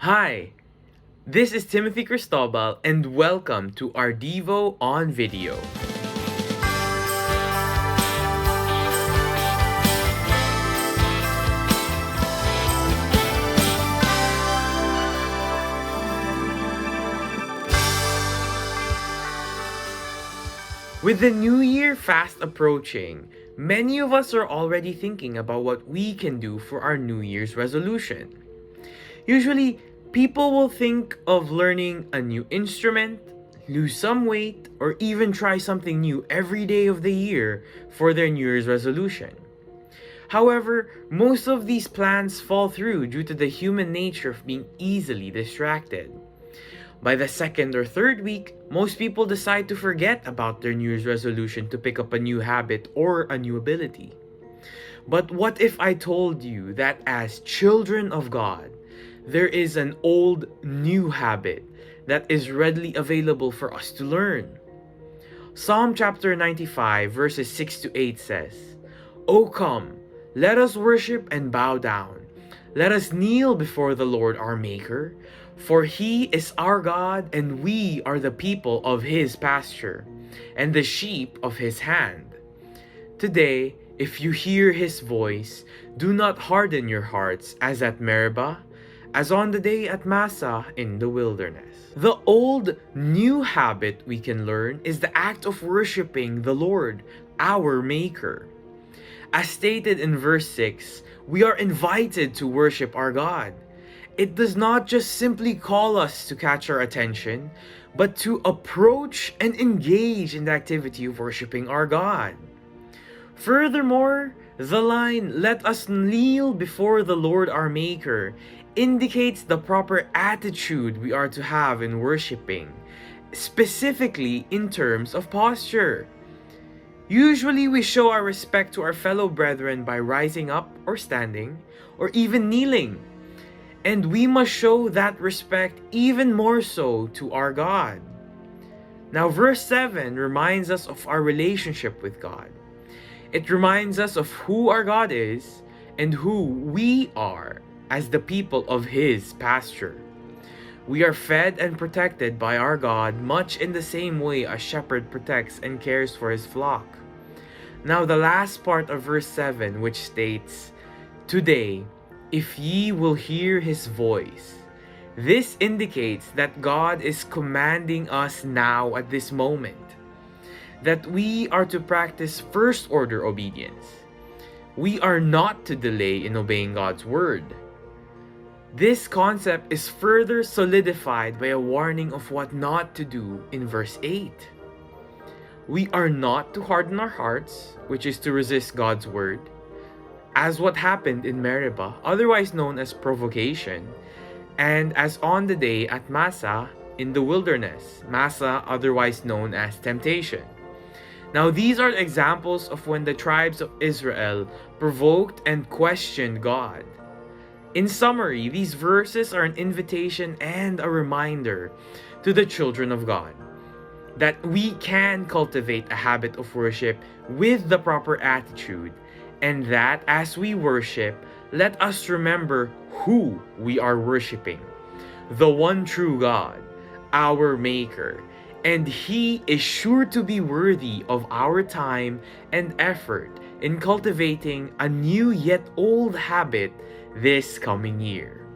Hi, this is Timothy Cristobal and welcome to our Devo on video. With the new year fast approaching, many of us are already thinking about what we can do for our New Year's resolution. Usually, people will think of learning a new instrument, lose some weight, or even try something new every day of the year for their New Year's resolution. However, most of these plans fall through due to the human nature of being easily distracted. By the second or third week, most people decide to forget about their New Year's resolution to pick up a new habit or a new ability. But what if I told you that as children of God, there is an old new habit that is readily available for us to learn? Psalm chapter 95 verses 6 to 8 says, "O come, let us worship and bow down. Let us kneel before the Lord our Maker, for he is our God and we are the people of his pasture and the sheep of his hand. Today, if you hear his voice, do not harden your hearts as at Meribah, as on the day at Massah in the wilderness." The old new habit we can learn is the act of worshiping the Lord, our Maker. As stated in verse 6, we are invited to worship our God. It does not just simply call us to catch our attention, but to approach and engage in the activity of worshiping our God. Furthermore, the line, "Let us kneel before the Lord our Maker," indicates the proper attitude we are to have in worshiping, specifically in terms of posture. Usually, we show our respect to our fellow brethren by rising up or standing, or even kneeling. And we must show that respect even more so to our God. Now, verse 7 reminds us of our relationship with God. It reminds us of who our God is and who we are as the people of His pasture. We are fed and protected by our God much in the same way a shepherd protects and cares for his flock. Now, the last part of verse 7, which states, "Today, if ye will hear his voice." This indicates that God is commanding us now at this moment, that we are to practice first order obedience. We are not to delay in obeying God's word. This concept is further solidified by a warning of what not to do in verse 8. We are not to harden our hearts, which is to resist God's word, as what happened in Meribah, otherwise known as provocation, and as on the day at Massah in the wilderness, Massah otherwise known as temptation. Now, these are examples of when the tribes of Israel provoked and questioned God. In summary, these verses are an invitation and a reminder to the children of God that we can cultivate a habit of worship with the proper attitude, and that as we worship, let us remember who we are worshiping: the one true God, our Maker, and He is sure to be worthy of our time and effort in cultivating a new yet old habit this coming year.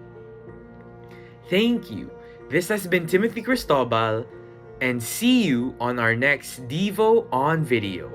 Thank you. This has been Timothy Cristobal, and see you on our next Devo on video.